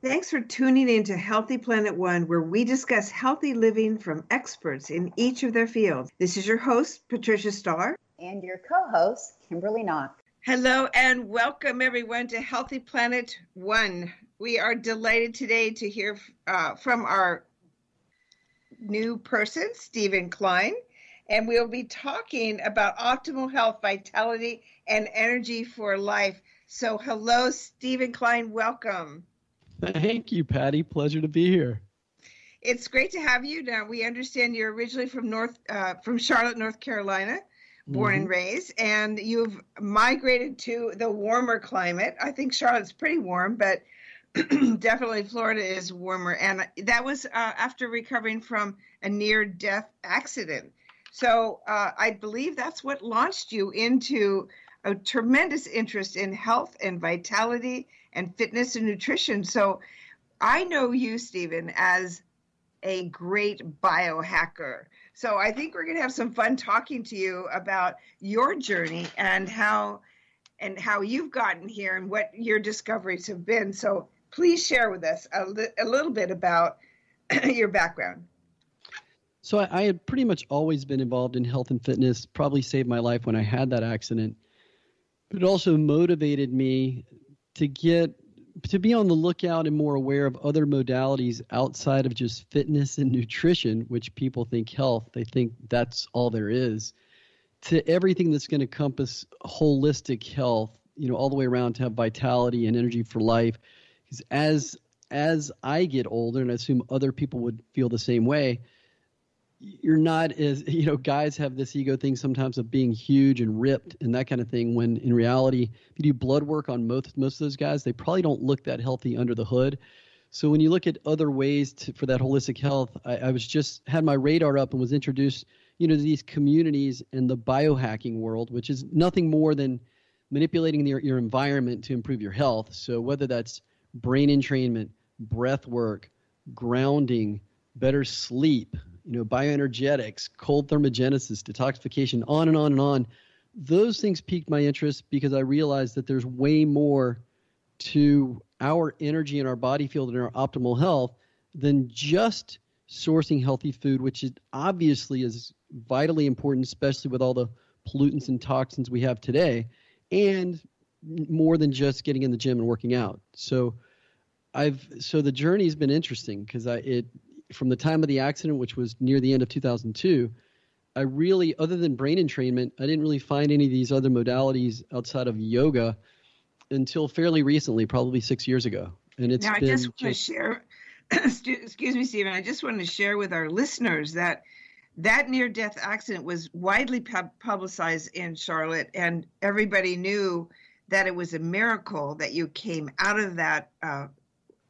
Thanks for tuning in to Healthy Planet One, where we discuss healthy living from experts in each of their fields. This is your host, Patricia Starr. And your co-host, Kimberly Knox. Hello and welcome everyone to Healthy Planet One. We are delighted today to hear from our new person, Stephen KLEIN, and we'll be talking about optimal health, vitality, and energy for life. So hello, Stephen KLEIN, welcome. Thank you, Patty. Pleasure to be here. It's great to have you. Now, we understand you're originally from Charlotte, North Carolina, born and raised, and you've migrated to the warmer climate. I think Charlotte's pretty warm, but definitely Florida is warmer. And that was after recovering from a near-death accident. So I believe that's what launched you into a tremendous interest in health and vitality and fitness and nutrition. So I know you, Stephen, as a great biohacker. So I think we're going to have some fun talking to you about your journey and how you've gotten here and what your discoveries have been. So please share with us a little bit about your background. So I had pretty much always been involved in health and fitness, probably saved my life when I had that accident. But it also motivated me to be on the lookout and more aware of other modalities outside of just fitness and nutrition, which people think health. They think that's all there is, to everything that's going to encompass holistic health, all the way around to have vitality and energy for life. Because as I get older, and I assume other people would feel the same way, you're not as, guys have this ego thing sometimes of being huge and ripped and that kind of thing, when in reality, if you do blood work on most of those guys, they probably don't look that healthy under the hood. So when you look at other ways for that holistic health, I was just had my radar up and was introduced, to these communities in the biohacking world, which is nothing more than manipulating your environment to improve your health. So whether that's brain entrainment, breath work, grounding, better sleep, bioenergetics, cold thermogenesis, detoxification, on and on and on. Those things piqued my interest because I realized that there's way more to our energy in our body field and our optimal health than just sourcing healthy food, which is obviously is vitally important, especially with all the pollutants and toxins we have today, and more than just getting in the gym and working out. So the journey's been interesting because from the time of the accident, which was near the end of 2002, I really, other than brain entrainment, I didn't really find any of these other modalities outside of yoga until fairly recently, probably 6 years ago. And it's now, I just want to share, excuse me, Stephen, I just want to share with our listeners that near-death accident was widely publicized in Charlotte, and everybody knew that it was a miracle that you came out of that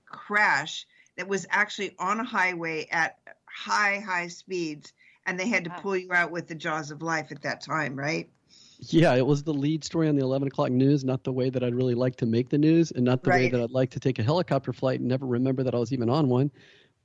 crash that was actually on a highway at high speeds, and they had to pull you out with the jaws of life at that time, right? Yeah, it was the lead story on the 11 o'clock news, not the way that I'd really like to make the news, and not the way that I'd like to take a helicopter flight and never remember that I was even on one.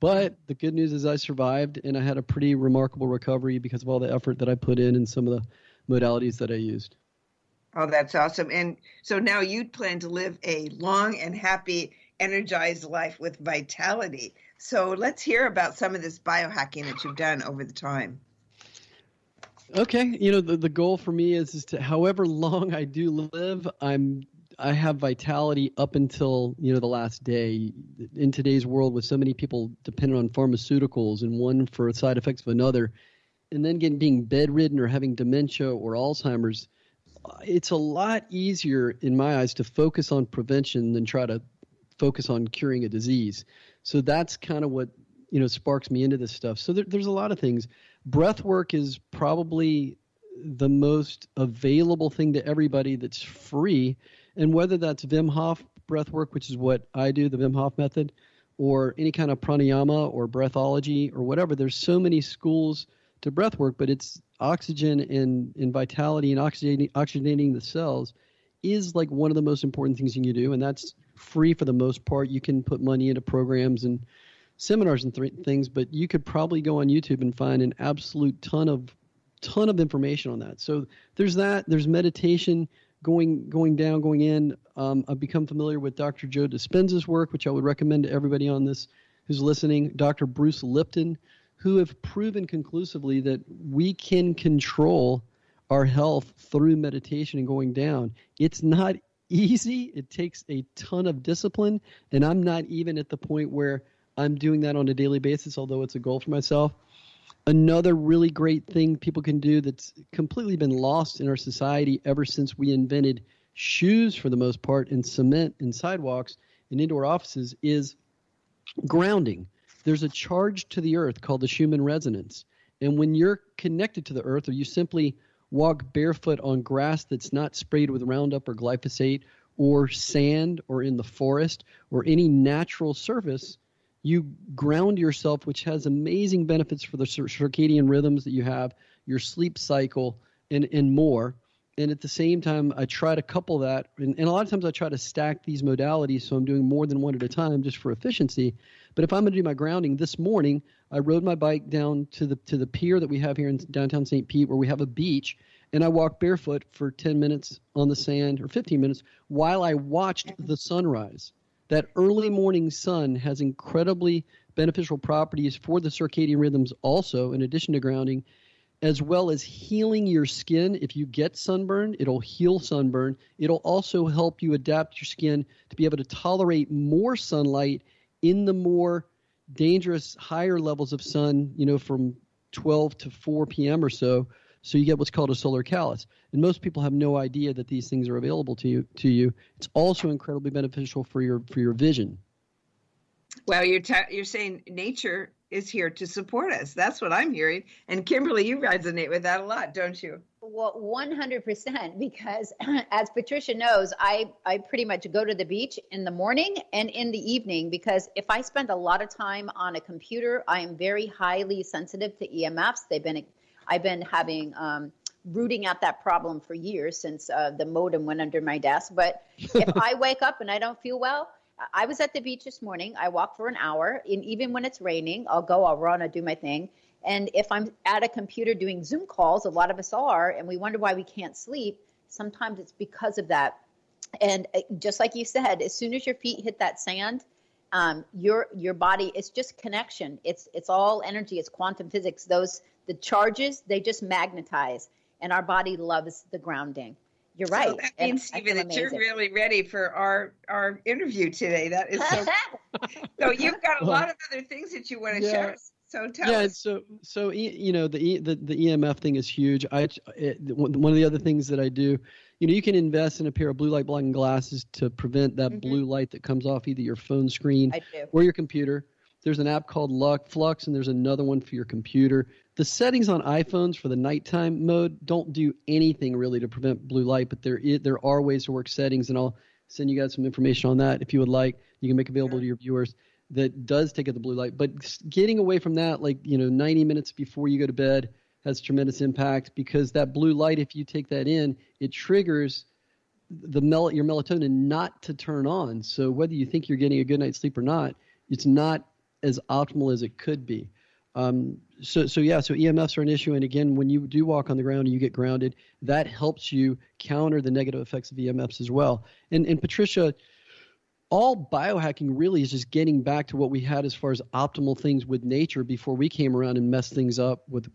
But the good news is I survived, and I had a pretty remarkable recovery because of all the effort that I put in and some of the modalities that I used. Oh, that's awesome. And so now you plan to live a long and happy, energized life with vitality. So let's hear about some of this biohacking that you've done over the time. Okay. The goal for me is to, however long I do live, I have vitality up until, the last day. In today's world with so many people dependent on pharmaceuticals and one for side effects of another, and then being bedridden or having dementia or Alzheimer's, it's a lot easier in my eyes to focus on prevention than try to focus on curing a disease. So that's kind of what, sparks me into this stuff. So there's a lot of things. Breath work is probably the most available thing to everybody that's free. And whether that's Wim Hof breath work, which is what I do, the Wim Hof method, or any kind of pranayama or breathology or whatever, there's so many schools to breath work, but it's oxygen and vitality and oxygenating the cells is like one of the most important things you can do. And that's free for the most part. You can put money into programs and seminars and things, but you could probably go on YouTube and find an absolute ton of information on that. So there's that. There's meditation. going down, going in. I've become familiar with Dr. Joe Dispenza's work, which I would recommend to everybody on this who's listening. Dr. Bruce Lipton, who have proven conclusively that we can control our health through meditation and going down. It's not easy. It takes a ton of discipline, and I'm not even at the point where I'm doing that on a daily basis, although it's a goal for myself. Another really great thing people can do that's completely been lost in our society ever since we invented shoes for the most part and cement and sidewalks and indoor offices is grounding. There's a charge to the earth called the Schumann resonance. And when you're connected to the earth, or you simply walk barefoot on grass that's not sprayed with Roundup or glyphosate or sand or in the forest or any natural surface, you ground yourself, which has amazing benefits for the circadian rhythms that you have, your sleep cycle, and more. And at the same time, I try to couple that. And a lot of times I try to stack these modalities, so I'm doing more than one at a time just for efficiency. But if I'm going to do my grounding, this morning I rode my bike down to the pier that we have here in downtown St. Pete where we have a beach, and I walked barefoot for 10 minutes on the sand, or 15 minutes, while I watched the sunrise. That early morning sun has incredibly beneficial properties for the circadian rhythms also, in addition to grounding, as well as healing your skin. If you get sunburn, it'll heal sunburn. It'll also help you adapt your skin to be able to tolerate more sunlight in the more dangerous higher levels of sun, from 12 to 4 p.m. or so. So you get what's called a solar callus. And most people have no idea that these things are available to you. It's also incredibly beneficial for your vision. Well, you're saying nature is here to support us. That's what I'm hearing. And Kimberly, you resonate with that a lot, don't you? Well, 100%, because as Patricia knows, I pretty much go to the beach in the morning and in the evening, because if I spend a lot of time on a computer, I am very highly sensitive to EMFs. I've been having rooting out that problem for years since the modem went under my desk. But if I wake up and I don't feel well, I was at the beach this morning. I walk for an hour, and even when it's raining, I'll run, I'll do my thing. And if I'm at a computer doing Zoom calls, a lot of us are, and we wonder why we can't sleep, sometimes it's because of that. And just like you said, as soon as your feet hit that sand, your body, it's just connection. It's all energy. It's quantum physics. The charges, they just magnetize, and our body loves the grounding. You're right. So that means, Stephen, that you're really ready for our interview today. That is so. So you've got a lot of other things that you want to share. So tell us. So the EMF thing is huge. One of the other things that I do, you can invest in a pair of blue light blocking glasses to prevent that blue light that comes off either your phone screen or your computer. There's an app called Flux, and there's another one for your computer. The settings on iPhones for the nighttime mode don't do anything really to prevent blue light, but there are ways to work settings, and I'll send you guys some information on that if you would like. You can make available to your viewers that does take out the blue light. But getting away from that, 90 minutes before you go to bed has tremendous impact, because that blue light, if you take that in, it triggers your melatonin not to turn on. So whether you think you're getting a good night's sleep or not, it's not as optimal as it could be. So EMFs are an issue. And again, when you do walk on the ground and you get grounded, that helps you counter the negative effects of EMFs as well. And Patricia, all biohacking really is just getting back to what we had as far as optimal things with nature before we came around and messed things up with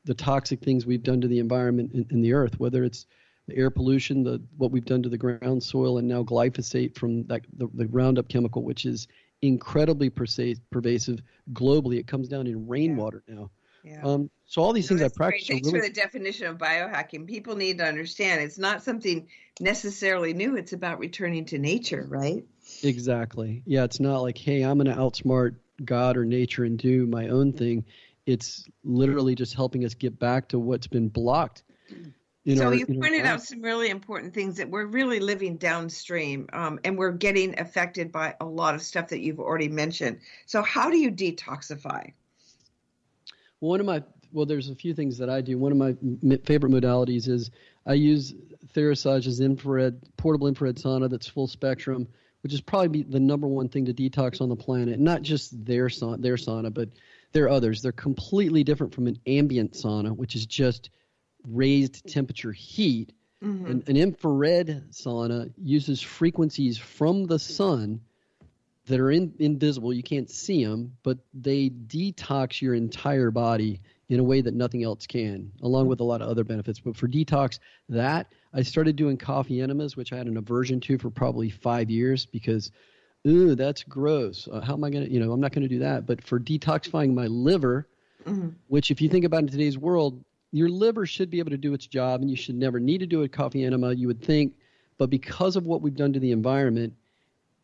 the toxic things we've done to the environment in the earth, whether it's the air pollution, what we've done to the ground soil, and now glyphosate from the Roundup chemical, which is incredibly pervasive globally. It comes down in rainwater now. Yeah. So all these things I practice. Thanks for the definition of biohacking. People need to understand it's not something necessarily new. It's about returning to nature, right? Exactly. Yeah, it's not like, hey, I'm going to outsmart God or nature and do my own thing. It's literally just helping us get back to what's been blocked. So you pointed out some really important things that we're really living downstream, and we're getting affected by a lot of stuff that you've already mentioned. So how do you detoxify? Well, there's a few things that I do. One of my favorite modalities is I use Therasage's portable infrared sauna that's full spectrum, which is probably the number one thing to detox on the planet. Not just their sauna, but there are others. They're completely different from an ambient sauna, which is just raised temperature heat. An infrared sauna uses frequencies from the sun that are invisible. You can't see them, but they detox your entire body in a way that nothing else can, along with a lot of other benefits. But for detox, I started doing coffee enemas, which I had an aversion to for probably 5 years because, ooh, that's gross. How am I going to, I'm not going to do that. But for detoxifying my liver, which if you think about in today's world, your liver should be able to do its job and you should never need to do a coffee enema, you would think. But because of what we've done to the environment,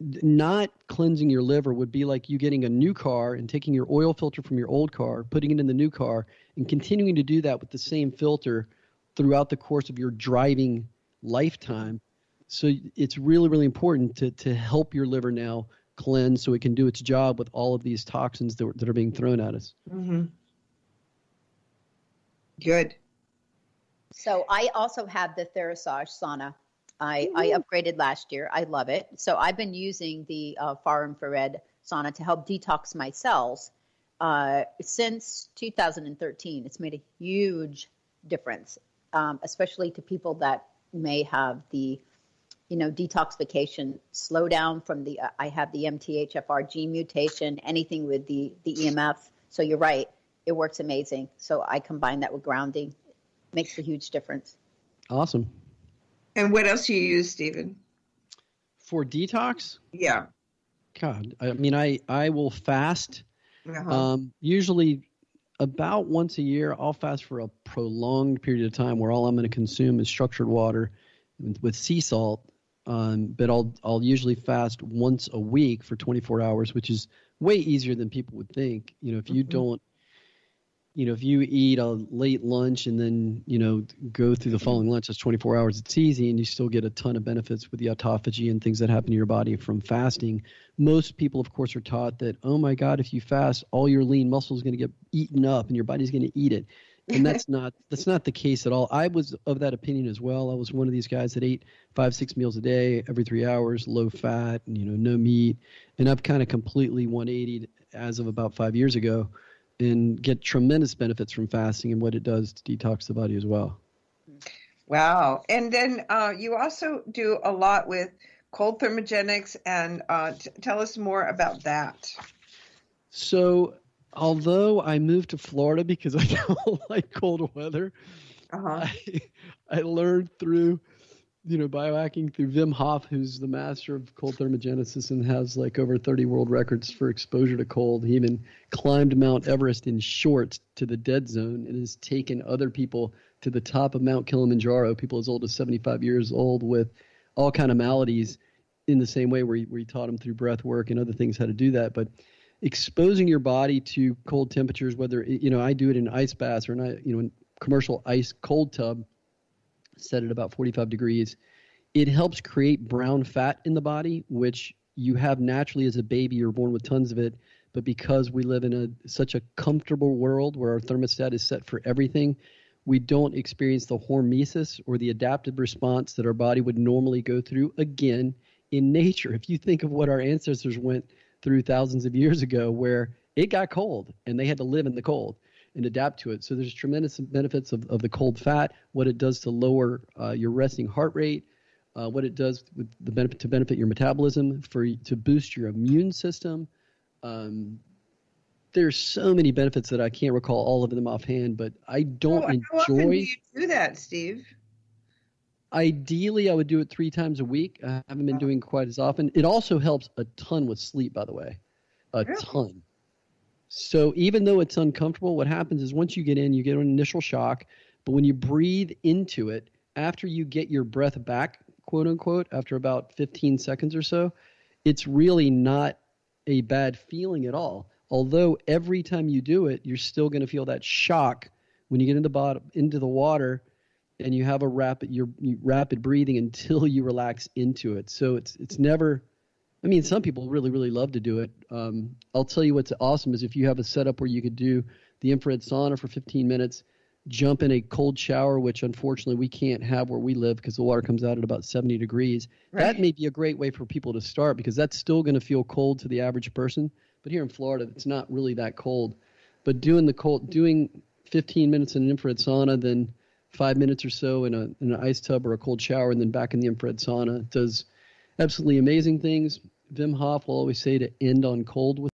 not cleansing your liver would be like you getting a new car and taking your oil filter from your old car, putting it in the new car, and continuing to do that with the same filter throughout the course of your driving lifetime. So it's really, really important to help your liver now cleanse so it can do its job with all of these toxins that are being thrown at us. Good. So I also have the Therasage sauna. I upgraded last year. I love it. So I've been using the far infrared sauna to help detox my cells since 2013. It's made a huge difference, especially to people that may have the, detoxification slowdown from I have the MTHFR gene mutation, anything with the EMF. So you're right. It works amazing. So I combine that with grounding. Makes a huge difference. Awesome. And what else do you use, Stephen? For detox? Yeah. God, I mean, I will fast. Usually about once a year. I'll fast for a prolonged period of time where all I'm going to consume is structured water with sea salt. But I'll usually fast once a week for 24 hours, which is way easier than people would think. If you don't, if you eat a late lunch and then, go through the following lunch, that's 24 hours, it's easy and you still get a ton of benefits with the autophagy and things that happen to your body from fasting. Most people, of course, are taught that, oh my God, if you fast, all your lean muscle is going to get eaten up and your body's going to eat it. And that's not the case at all. I was of that opinion as well. I was one of these guys that ate 5-6 meals a day, every 3 hours, low fat, and, no meat. And I've kind of completely 180'd as of about 5 years ago and get tremendous benefits from fasting and what it does to detox the body as well. Wow. And then you also do a lot with cold thermogenics, and tell us more about that. So although I moved to Florida because I don't like cold weather, I learned through, biohacking through Wim Hof, who's the master of cold thermogenesis and has like over 30 world records for exposure to cold. He even climbed Mount Everest in shorts to the dead zone and has taken other people to the top of Mount Kilimanjaro, people as old as 75 years old with all kind of maladies in the same way where he taught them through breath work and other things how to do that. But exposing your body to cold temperatures, whether, I do it in ice baths or in commercial ice cold tub, set at about 45 degrees, it helps create brown fat in the body, which you have naturally as a baby. You're born with tons of it. But because we live in such a comfortable world where our thermostat is set for everything, we don't experience the hormesis or the adaptive response that our body would normally go through again in nature. If you think of what our ancestors went through thousands of years ago, where it got cold and they had to live in the cold and adapt to it. So there's tremendous benefits of the cold fat, what it does to lower your resting heart rate, what it does with the benefit to benefit your metabolism, to boost your immune system. There's so many benefits that I can't recall all of them offhand, but I don't enjoy. How often do you do that, Steve? Ideally, I would do it 3 times a week. I haven't been doing quite as often. It also helps a ton with sleep, by the way, a ton. So even though it's uncomfortable, what happens is once you get in, you get an initial shock. But when you breathe into it, after you get your breath back, quote unquote, after about 15 seconds or so, it's really not a bad feeling at all. Although every time you do it, you're still going to feel that shock when you get into the water and you have a rapid breathing until you relax into it. So it's never. I mean, some people really, really love to do it. I'll tell you what's awesome is if you have a setup where you could do the infrared sauna for 15 minutes, jump in a cold shower, which unfortunately we can't have where we live because the water comes out at about 70 degrees. Right. That may be a great way for people to start because that's still going to feel cold to the average person. But here in Florida, it's not really that cold. But doing 15 minutes in an infrared sauna, then 5 minutes or so in an ice tub or a cold shower, and then back in the infrared sauna. It does absolutely amazing things. Wim Hof will always say to end on cold with